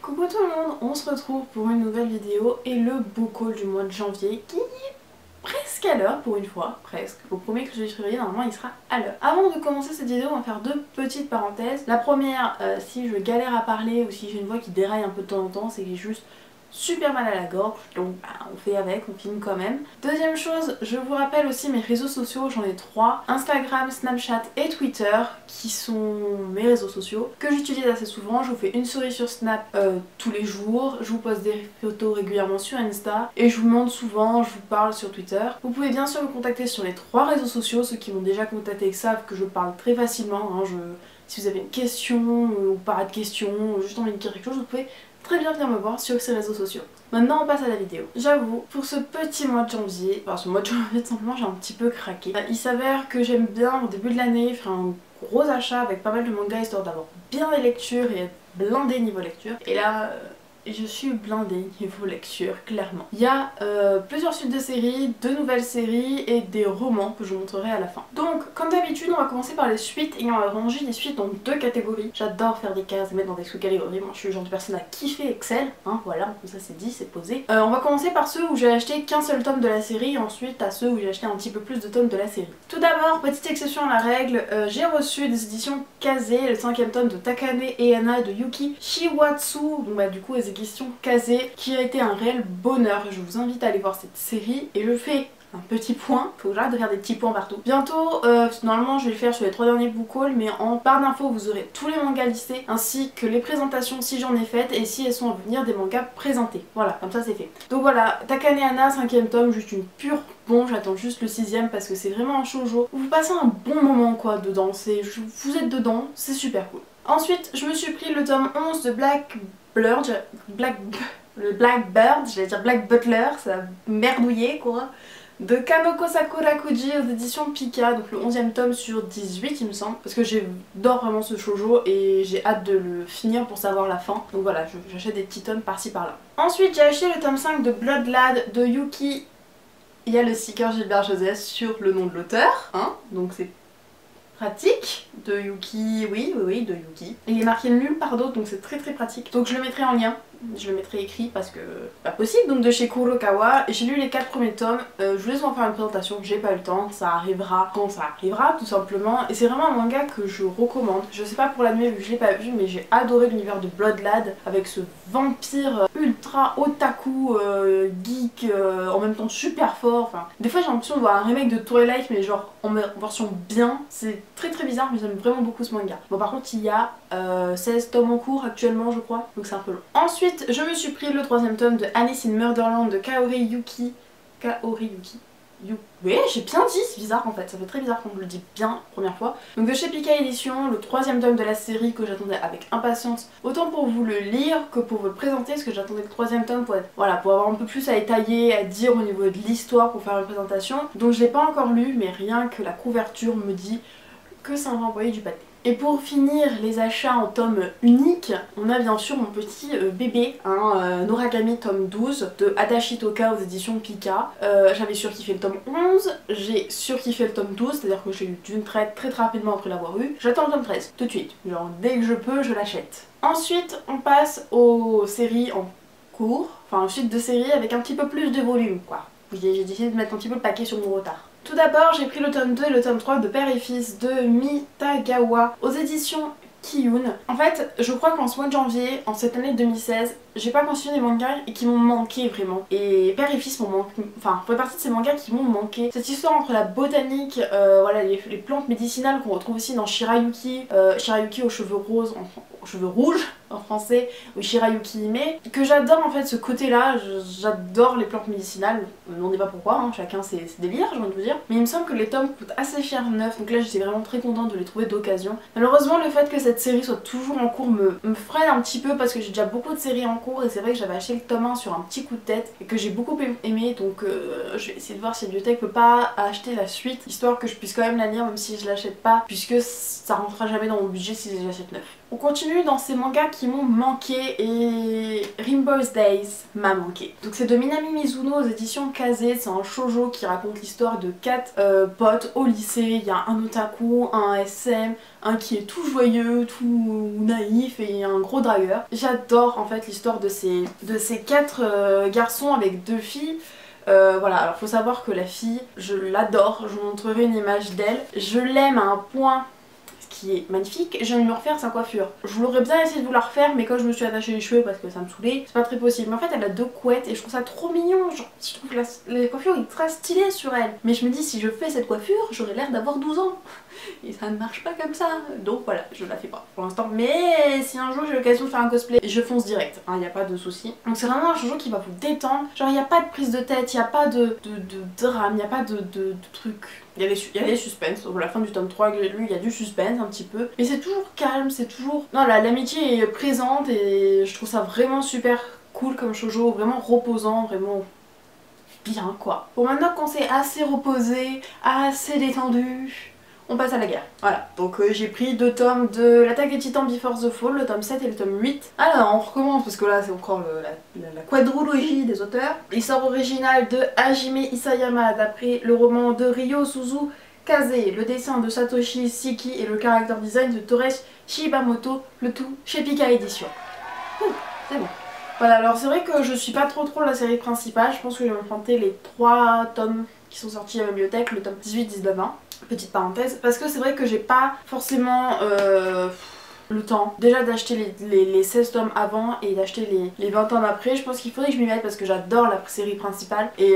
Coucou tout le monde, on se retrouve pour une nouvelle vidéo et le book haul du mois de janvier qui est presque à l'heure pour une fois, presque. Au premier que je février, normalement il sera à l'heure. Avant de commencer cette vidéo, on va faire deux petites parenthèses. La première, si je galère à parler ou si j'ai une voix qui déraille un peu de temps en temps, c'est que j'ai juste super mal à la gorge, donc on fait avec, on filme quand même. Deuxième chose, je vous rappelle aussi mes réseaux sociaux, j'en ai 3, Instagram, Snapchat et Twitter, qui sont mes réseaux sociaux, que j'utilise assez souvent. Je vous fais une story sur Snap tous les jours, je vous poste des photos régulièrement sur Insta, et je vous montre souvent, je vous parle sur Twitter. Vous pouvez bien sûr me contacter sur les 3 réseaux sociaux, ceux qui m'ont déjà contacté savent que je parle très facilement, hein, si vous avez une question, ou pas de question, ou juste envie de dire quelque chose, vous pouvez très bien venir me voir sur ces réseaux sociaux. Maintenant on passe à la vidéo. J'avoue, pour ce petit mois de janvier, enfin ce mois de janvier tout simplement j'ai un petit peu craqué. Il s'avère que j'aime bien au début de l'année faire un gros achat avec pas mal de mangas histoire d'avoir bien les lectures et être blindée niveau lecture. Et là, je suis blindée niveau lecture, clairement. Il y a plusieurs suites de séries, 2 nouvelles séries et des romans que je vous montrerai à la fin. Donc, comme d'habitude, on va commencer par les suites et on va ranger les suites dans 2 catégories. J'adore faire des cases et mettre dans des sous-catégories. Moi, je suis le genre de personne à kiffer Excel, hein, voilà, comme ça c'est dit, c'est posé. On va commencer par ceux où j'ai acheté qu'un seul tome de la série et ensuite à ceux où j'ai acheté un petit peu plus de tomes de la série. Tout d'abord, petite exception à la règle, j'ai reçu des éditions Kaze, le 5e tome de Takane et Anna de Yuki Shiwatsu, donc bah du coup les éditions Kaze, qui a été un réel bonheur. Je vous invite à aller voir cette série et je fais un petit point, faut que j'arrête de faire des petits points partout. Bientôt, normalement je vais le faire sur les 3 derniers book hauls, mais en barre d'infos vous aurez tous les mangas listés ainsi que les présentations si j'en ai faites et si elles sont à venir des mangas présentés. Voilà, comme ça c'est fait. Donc voilà, Takane Anna 5e tome, juste une pure bombe, j'attends juste le 6e parce que c'est vraiment un shoujo où vous passez un bon moment quoi dedans, vous êtes dedans, c'est super cool. Ensuite, je me suis pris le tome 11 de Blackbird, j'allais dire Black Butler, ça a merdouillé quoi, de Kanoko Sakurakuji aux éditions Pika, donc le 11e tome sur 18 il me semble, parce que j'adore vraiment ce shoujo et j'ai hâte de le finir pour savoir la fin, donc voilà, j'achète des petits tomes par-ci par-là. Ensuite j'ai acheté le tome 5 de Blood Lad de Yuki, il y a le sticker Gilbert Joseph sur le nom de l'auteur, hein, donc c'est pratique, de Yuki, oui, de Yuki. Il est marqué nulle part d'autre, donc c'est très pratique. Donc je le mettrai en lien, je le mettrai écrit parce que pas possible. Donc de chez Kurokawa, j'ai lu les 4 premiers tomes, je voulais en faire une présentation, j'ai pas eu le temps, ça arrivera quand ça arrivera tout simplement. Et c'est vraiment un manga que je recommande. Je sais pas pour l'anime vu que je l'ai pas vu, mais j'ai adoré l'univers de Blood Lad avec ce vampire ultra otaku, geek, en même temps super fort. Enfin, des fois j'ai l'impression de voir un remake de Twilight mais genre en version bien. C'est très bizarre mais j'aime vraiment beaucoup ce manga. Bon par contre il y a 16 tomes en cours actuellement je crois, donc c'est un peu long. Ensuite je me suis pris le 3e tome de Alice in Murderland de Kaori Yuki. Oui, j'ai bien dit, c'est bizarre en fait, ça fait très bizarre quand je le dis bien première fois. Donc de chez Pika Édition, le 3e tome de la série que j'attendais avec impatience, autant pour vous le lire que pour vous le présenter, parce que j'attendais le 3e tome pour être, voilà, pour avoir un peu plus à étayer, à dire au niveau de l'histoire pour faire une présentation. Donc je l'ai pas encore lu, mais rien que la couverture me dit que ça va envoyer du pâté. Et pour finir les achats en tome unique, on a bien sûr mon petit bébé, Noragami tome 12 de Adachi Toka aux éditions Pika. J'avais surkiffé le tome 11, j'ai surkiffé le tome 12, c'est-à-dire que j'ai eu d'une traite très rapidement après l'avoir eu. J'attends le tome 13, tout de suite, genre dès que je peux je l'achète. Ensuite on passe aux séries en cours, enfin une suite de séries avec un petit peu plus de volume quoi. J'ai décidé de mettre un petit peu le paquet sur mon retard. Tout d'abord, j'ai pris le tome 2 et le tome 3 de Père et Fils de Mitagawa aux éditions Kiyun. En fait, je crois qu'en ce mois de janvier, en cette année 2016, j'ai pas continué des mangas et qui m'ont manqué vraiment. Et Père et Fils m'ont manqué, enfin, fait partie de ces mangas qui m'ont manqué. Cette histoire entre la botanique, voilà, les plantes médicinales qu'on retrouve aussi dans Shirayuki, Shirayuki aux cheveux roses, aux cheveux rouges en français, ou Shirayuki Hime, que j'adore en fait ce côté-là, j'adore les plantes médicinales, on ne sait pas pourquoi, hein, chacun ses délires, j'ai envie de vous dire. Mais il me semble que les tomes coûtent assez cher neuf, donc là j'étais vraiment très contente de les trouver d'occasion. Malheureusement le fait que cette série soit toujours en cours me freine un petit peu parce que j'ai déjà beaucoup de séries en cours et c'est vrai que j'avais acheté le tome 1 sur un petit coup de tête et que j'ai beaucoup aimé, donc je vais essayer de voir si la bibliothèque peut pas acheter la suite, histoire que je puisse quand même la lire même si je l'achète pas, puisque ça rentrera jamais dans mon budget si je l'achète neuf. On continue dans ces mangas qui m'ont m'ont manqué et Rainbow's Days m'a manqué. Donc c'est de Minami Mizuno aux éditions Kaze, c'est un shoujo qui raconte l'histoire de 4 potes au lycée. Il y a un otaku, un SM, un qui est tout joyeux, tout naïf et un gros dragueur. J'adore en fait l'histoire de ces 4 garçons avec 2 filles. Voilà, alors faut savoir que la fille, je l'adore, je vous montrerai une image d'elle. Je l'aime à un point qui est magnifique, j'ai envie de me refaire sa coiffure. Je l'aurais bien essayé de vous la refaire, mais quand je me suis attaché les cheveux parce que ça me saoulait, c'est pas très possible. Mais en fait elle a 2 couettes et je trouve ça trop mignon, genre je trouve que la coiffure est très stylée sur elle. Mais je me dis si je fais cette coiffure, j'aurais l'air d'avoir 12 ans. Et ça ne marche pas comme ça, donc voilà, je la fais pas pour l'instant. Mais si un jour j'ai l'occasion de faire un cosplay, je fonce direct, il n'y a pas de souci. Donc c'est vraiment un shoujo qui va vous détendre, genre il n'y a pas de prise de tête, il n'y a pas de drame, il n'y a pas de trucs. Il y a des suspens, sur la fin du tome 3 que j'ai lu, il y a du suspense un petit peu. Mais c'est toujours calme, c'est toujours... Non, l'amitié est présente et je trouve ça vraiment super cool comme shoujo, vraiment reposant, vraiment... bien quoi. Bon, maintenant qu'on s'est assez reposé, assez détendu, on passe à la guerre. Voilà, donc j'ai pris 2 tomes de l'Attaque des Titans Before the Fall, le tome 7 et le tome 8. Alors on recommence parce que là c'est encore la quadrologie des auteurs. L'histoire originale de Hajime Isayama d'après le roman de Ryo Suzu Kaze, le dessin de Satoshi Siki et le character design de Torres Shibamoto, le tout chez Pika Édition. C'est bon. Voilà, alors c'est vrai que je suis pas trop la série principale, je pense que je vais m'emprunter les 3 tomes qui sont sortis à la bibliothèque, le tome 18, 19, 20. Petite parenthèse, parce que c'est vrai que j'ai pas forcément le temps déjà d'acheter les 16 tomes avant et d'acheter les 20 tomes après. Je pense qu'il faudrait que je m'y mette parce que j'adore la série principale et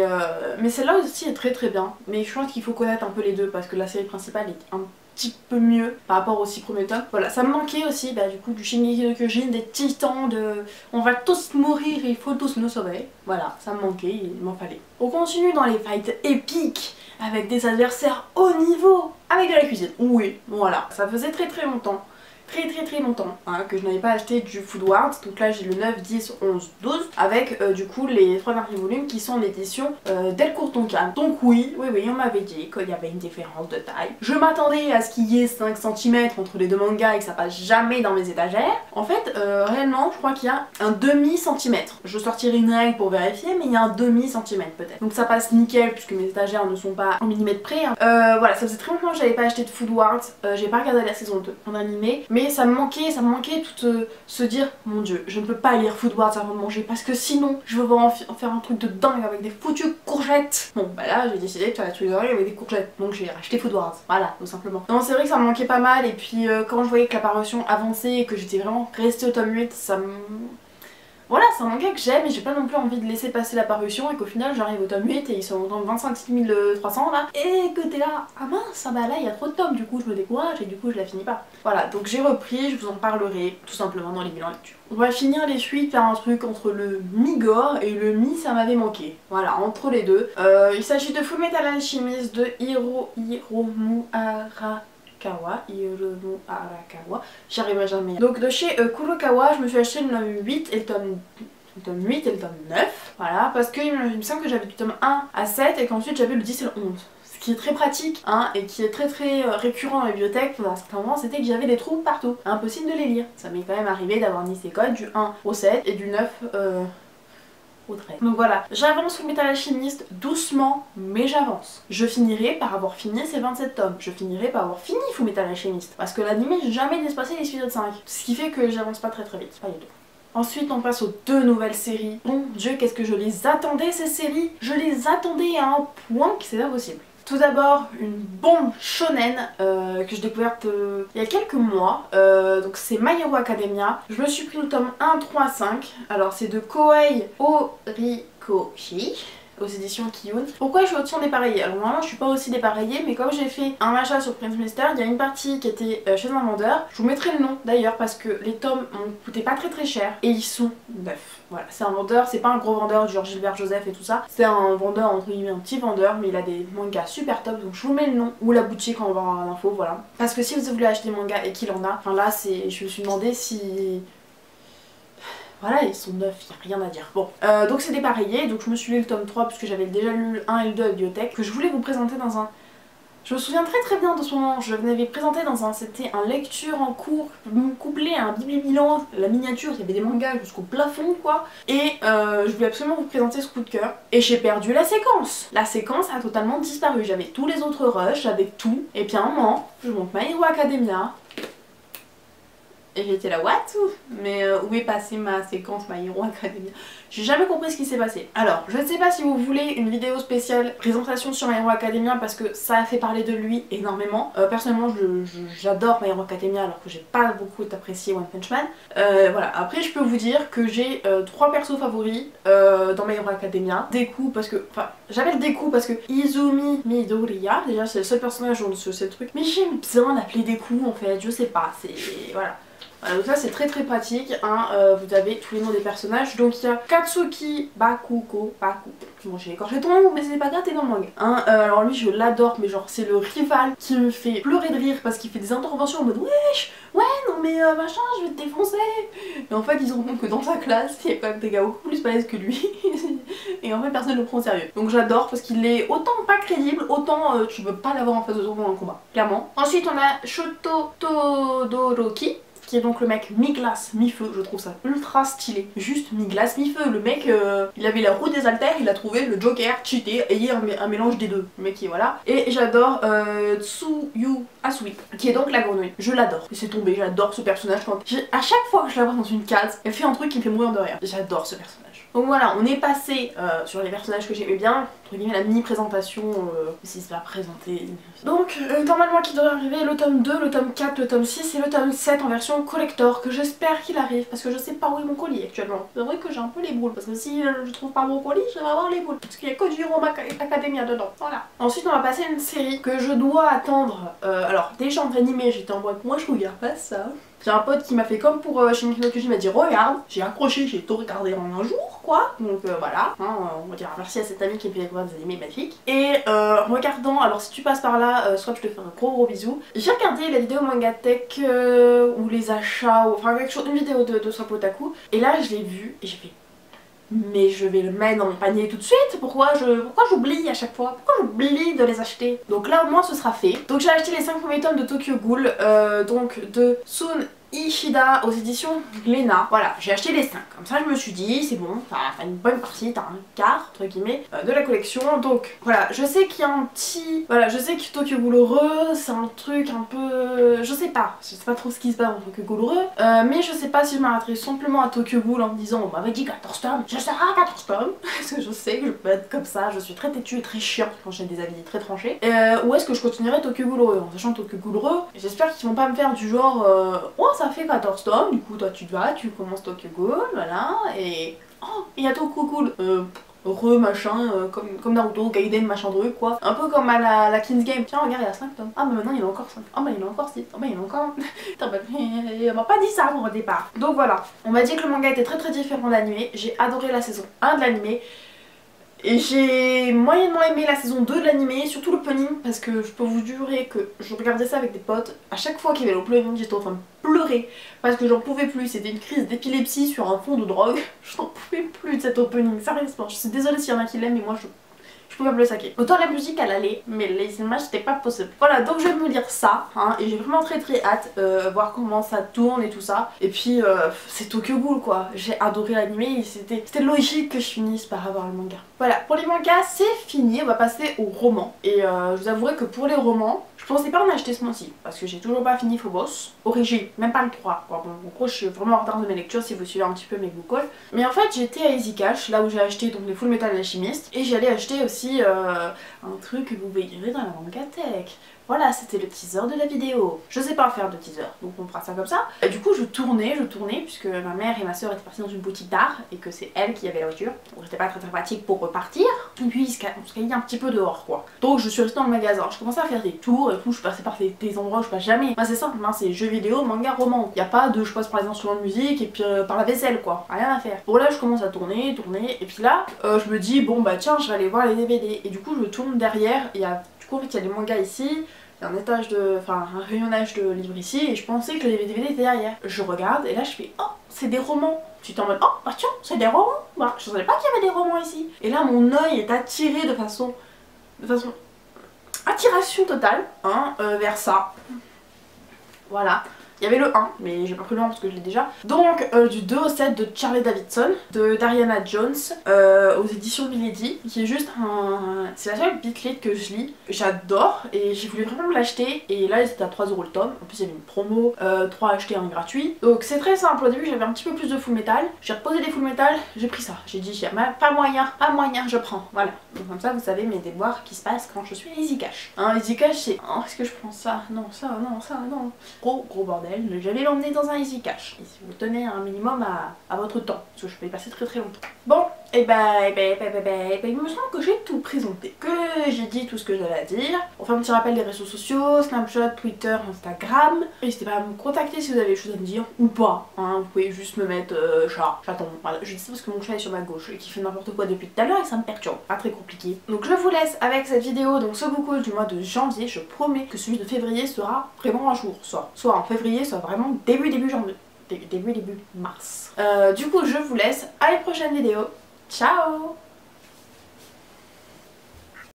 mais celle-là aussi est très bien, mais je pense qu'il faut connaître un peu les deux parce que la série principale est un petit peu mieux par rapport aux 6 premiers tomes. Voilà, ça me manquait aussi du coup du Shingeki no Kyojin, des titans, de on va tous mourir et il faut tous nous sauver. Voilà, ça me manquait, il m'en fallait. On continue dans les fights épiques avec des adversaires haut niveau, avec de la cuisine. Oui, voilà, ça faisait très longtemps. Très longtemps que je n'avais pas acheté du Food Wars. Donc là j'ai le 9, 10, 11, 12 avec du coup les 3 derniers volumes qui sont en édition Delcourt Tonkan. Donc oui, on m'avait dit qu'il y avait une différence de taille. Je m'attendais à ce qu'il y ait 5 cm entre les 2 mangas et que ça passe jamais dans mes étagères. En fait réellement je crois qu'il y a un demi-centimètre. Je sortirai une règle pour vérifier, mais il y a un demi-centimètre peut-être. Donc ça passe nickel puisque mes étagères ne sont pas en millimètres près. Voilà, ça faisait très longtemps que j'avais pas acheté de Food Wars. J'ai pas regardé la saison 2 en animé. Mais ça me manquait tout se dire mon dieu, je ne peux pas lire Food Wars avant de manger parce que sinon je vais en faire un truc de dingue avec des foutues courgettes. Bon bah là j'ai décidé de faire la tuilerie avec des courgettes, donc j'ai racheté Food Wars, voilà tout simplement. Non c'est vrai que ça me manquait pas mal et puis quand je voyais que la parution avançait et que j'étais vraiment restée au tome 8, ça me... Voilà, c'est un manga que j'aime et j'ai pas non plus envie de laisser passer la parution et qu'au final j'arrive au tome 8 et ils sont dans 25 300 là et que t'es là, ah mince, bah là il y a trop de tomes, du coup je me décourage et du coup je la finis pas. Voilà, donc j'ai repris, je vous en parlerai tout simplement dans les bilans lecture. On va finir les suites par un truc entre le mi-gore et le mi-ça m'avait manqué. Voilà, entre les deux. Il s'agit de Fullmetal Alchemist de Hiromu Arakawa, j'y arriverai jamais. Donc de chez Kurokawa, je me suis acheté le tome 8 et le tome 8 et le tome 9. Voilà, parce qu'il me semble que j'avais du tome 1 à 7 et qu'ensuite j'avais le 10 et le 11. Ce qui est très pratique et qui est très récurrent dans la bibliothèque pendant un certain moment, c'était que j'avais des trous partout. Impossible de les lire. Ça m'est quand même arrivé d'avoir Nisekoi du 1 au 7 et du 9 au 13. Donc voilà, j'avance sur Metal Alchemist doucement, mais j'avance. Je finirai par avoir fini ces 27 tomes. Je finirai par avoir fini Fullmetal Alchemist. Parce que l'anime j'ai jamais dépassé l'épisode 5. Ce qui fait que j'avance pas très vite. Pas du tout. Ensuite on passe aux 2 nouvelles séries. Bon Dieu, qu'est-ce que je les attendais ces séries. Je les attendais à un point qui c'est impossible. Tout d'abord, une bombe shonen que j'ai découverte il y a quelques mois, donc c'est My Hero Academia. Je me suis pris le tome 1, 3, 5, alors c'est de Koei Horikoshi aux éditions Kiyun. Pourquoi je suis autant dépareillée? Alors normalement je suis pas aussi dépareillée, mais comme j'ai fait un achat sur Prince Mister, il y a une partie qui était chez un vendeur. Je vous mettrai le nom d'ailleurs parce que les tomes m'ont coûté pas très cher et ils sont neufs. Voilà, c'est un vendeur, c'est pas un gros vendeur du genre Gilbert Joseph et tout ça. C'est un vendeur entre guillemets, un petit vendeur, mais il a des mangas super top, donc je vous mets le nom ou la boutique en voir l'info, voilà. Parce que si vous voulez acheter des mangas et qu'il en a, enfin là c'est, je me suis demandé si... Voilà, ils sont neufs, il n'y a rien à dire. Bon, donc c'est dépareillé, donc je me suis lu le tome 3 puisque j'avais déjà lu le 1 et le 2 à la bibliothèque, que je voulais vous présenter dans un... Je me souviens très bien de ce moment, je l'avais présenté c'était un lecture en cours, couplé à un bilan, la miniature, il y avait des mangas jusqu'au plafond quoi. Et je voulais absolument vous présenter ce coup de cœur. Et j'ai perdu la séquence. La séquence a totalement disparu, j'avais tous les autres rushs, j'avais tout. Et puis à un moment, je monte My Hero Academia. Et j'étais là, what? Mais où est passée ma séquence My Hero Academia? J'ai jamais compris ce qui s'est passé. Alors, je ne sais pas si vous voulez une vidéo spéciale présentation sur My Hero Academia parce que ça a fait parler de lui énormément. Personnellement, j'adore My Hero Academia alors que j'ai pas beaucoup apprécié One Punch Man. Voilà, après je peux vous dire que j'ai 3 persos favoris dans My Hero Academia. Deku parce que, enfin, j'appelle Deku parce que Izumi Midoriya, déjà c'est le seul personnage dont c'est le truc. Mais j'aime bien l'appeler Deku en fait, je sais pas, c'est... voilà. Voilà, donc là c'est très pratique, hein, vous avez tous les noms des personnages. Donc il y a Katsuki Bakugo, bon j'ai écorché ton nom mais c'est pas grave, t'es dans le manga. Hein, alors lui je l'adore, mais genre c'est le rival qui me fait pleurer de rire parce qu'il fait des interventions en mode wesh, ouais non mais machin je vais te défoncer. Et en fait ils se rendent compte que dans sa classe il y a quand même des gars beaucoup plus balèzes que lui. Et en fait personne ne le prend au sérieux. Donc j'adore parce qu'il est autant pas crédible, autant tu peux pas l'avoir en face de toi dans un combat, clairement. Ensuite on a Shoto Todoroki, qui est donc le mec mi-glace, mi-feu, je trouve ça ultra stylé. Juste mi-glace, mi-feu, le mec, il avait la roue des haltères, il a trouvé le Joker cheaté, ayé un mélange des deux. Le mec qui est voilà. Et j'adore Tsuyu Asui, qui est donc la grenouille. Je l'adore. Et c'est tombé, j'adore ce personnage. À chaque fois que je la vois dans une case, elle fait un truc qui me fait mourir de rire. J'adore ce personnage. Donc voilà, on est passé sur les personnages que j'aimais bien, entre guillemets la mini présentation, si c'est pas présenté. Donc normalement qui devrait arriver le tome 2, le tome 4, le tome 6 et le tome 7 en version collector, que j'espère qu'il arrive parce que je sais pas où est mon colis actuellement. C'est vrai que j'ai un peu les boules parce que si je trouve pas mon colis, je vais avoir les boules parce qu'il y a que du Hero Academia dedans. Voilà. Ensuite on va passer à une série que je dois attendre. Alors déjà en animé j'étais en mode moi je regarde pas ça. J'ai un pote qui m'a fait comme pour Shingeki no Kyojin, il m'a dit regarde, j'ai accroché, j'ai tout regardé en un jour quoi. Donc voilà, hein, on va dire merci à cet ami qui me fait découvrir des animés magnifiques. Et regardant, alors si tu passes par là, soit je te fais un gros bisou. J'ai regardé la vidéo Mangatech ou les achats, ou enfin quelque chose, une vidéo de Swap Otaku. Et là je l'ai vu et j'ai fait mais je vais le mettre dans mon panier tout de suite, pourquoi j'oublie à chaque fois, pourquoi j'oublie de les acheter. Donc là au moins ce sera fait. Donc j'ai acheté les 5 premiers tomes de Tokyo Ghoul, donc de Sun Ishida aux éditions Glénat. Voilà, j'ai acheté les 5. Comme ça je me suis dit c'est bon, t'as une bonne partie, t'as un quart entre guillemets de la collection. Donc voilà, je sais qu'il y a un petit... Voilà, je sais que Tokyo Ghoul heureux c'est un truc un peu... Je sais pas trop ce qui se passe dans Tokyo Ghoul heureux, mais je sais pas si je m'arrêterai simplement à Tokyo Ghoul en me disant on m'avait dit 14 tomes, je serai à 14 tomes. Parce que je sais que je peux être comme ça, je suis très têtue et très chiante quand j'ai des avis très tranchés. Ou est-ce que je continuerai Tokyo Ghoul heureux en sachant Tokyo Ghoul heureux, j'espère qu'ils vont pas me faire du genre oh ça fait 14 tomes, du coup toi tu vas, tu commences Tokyo Ghoul, voilà, et oh il y a Tokyo Ghoul machin, comme Naruto, Gaiden machin truc quoi, un peu comme à la King's Game, tiens regarde il y a 5 tomes, ah mais maintenant il y en a encore 5, ah mais il y en a encore 6, ah mais il y en a encore... on m'a pas dit ça au départ. Donc voilà, on m'a dit que le manga était très différent de l'animé, j'ai adoré la saison 1 de l'animé. Et j'ai moyennement aimé la saison 2 de l'animé, surtout l'opening, parce que je peux vous jurer que je regardais ça avec des potes, à chaque fois qu'il y avait l'opening j'étais en train de pleurer, parce que j'en pouvais plus, c'était une crise d'épilepsie sur un fond de drogue, je n'en pouvais plus de cet opening, sérieusement, je suis désolée s'il y en a qui l'aiment mais moi je pouvais pas me le saquer. Autant la musique elle allait, mais les images c'était pas possible. Voilà, donc je vais me lire ça, hein, et j'ai vraiment très hâte voir comment ça tourne et tout ça. Et puis c'est Tokyo Ghoul quoi, j'ai adoré l'animé, c'était logique que je finisse par avoir le manga. Voilà, pour les mangas c'est fini, on va passer aux romans. Et je vous avouerai que pour les romans, je pensais pas en acheter ce mois-ci, parce que j'ai toujours pas fini Phobos, Origine, même pas le 3 quoi. Bon, en gros je suis vraiment en retard de mes lectures si vous suivez un petit peu mes Google. Mais en fait j'étais à Easy Cash, là où j'ai acheté donc les Full Metal Alchemist, et j'allais acheter aussi un truc que vous verrez dans la Mangatech. Voilà, c'était le teaser de la vidéo. Je sais pas faire de teaser, donc on fera ça comme ça. Et du coup je tournais, puisque ma mère et ma soeur étaient parties dans une boutique d'art et que c'est elle qui avait la voiture. Donc j'étais pas très pratique pour repartir. Et puis on se caillait un petit peu dehors quoi. Donc je suis restée dans le magasin, je commençais à faire des tours et tout, je passais par des endroits où je passe jamais. Moi c'est simple, hein, c'est jeux vidéo, manga, roman. Y a pas de je passe par les instruments de musique et puis par la vaisselle quoi. Rien à faire. Bon là je commence à tourner, et puis là je me dis bon bah tiens je vais aller voir les DVD. Et du coup je tourne derrière, il y a du coup en fait il y a des mangas ici. Il y a un étage un rayonnage de livres ici et je pensais que les DVD étaient derrière. Je regarde et là je fais oh c'est des romans. Tu t'en mode oh bah tiens c'est des romans. Bah, je savais pas qu'il y avait des romans ici. Et là mon œil est attiré de façon attiration totale hein, vers ça. Voilà. Il y avait le 1, mais j'ai pas pris le 1 parce que je l'ai déjà. Donc du 2 au 7 de Charlie Davidson, de Dariana Jones, aux éditions Milady, qui est juste un... C'est la seule bitlite que je lis. J'adore et j'ai voulu vraiment me l'acheter. Et là c'était à 3 € le tome. En plus il y avait une promo, 3 achetés, 1 gratuit. Donc c'est très simple. Au début j'avais un petit peu plus de Full Metal. J'ai reposé les Full Metal, j'ai pris ça. J'ai dit pas moyen, je prends. Voilà. Donc comme ça vous savez mes déboires qui se passent quand je suis à Easy Cash. Hein, Easy Cash c'est... Oh, est-ce que je prends ça? Non, ça, non, ça, non. Gros bordel. J'allais l'emmener dans un Easy Cash. Et si vous tenez un minimum à votre temps, parce que je peux y passer très longtemps. Bon, et il me semble que j'ai tout présenté, que j'ai dit tout ce que j'avais à dire. On fait un petit rappel des réseaux sociaux, Snapchat, Twitter, Instagram. N'hésitez pas à me contacter si vous avez des choses à me dire ou pas. Hein, vous pouvez juste me mettre chaton. Voilà, je dis ça parce que mon chat est sur ma gauche et qui fait n'importe quoi depuis tout à l'heure et ça me perturbe. Pas très compliqué. Donc je vous laisse avec cette vidéo, donc ce book haul du mois de janvier. Je promets que celui de février sera vraiment un jour, soit en février, soit vraiment début janvier. Début mars. Du coup je vous laisse à une prochaine vidéo. Ciao!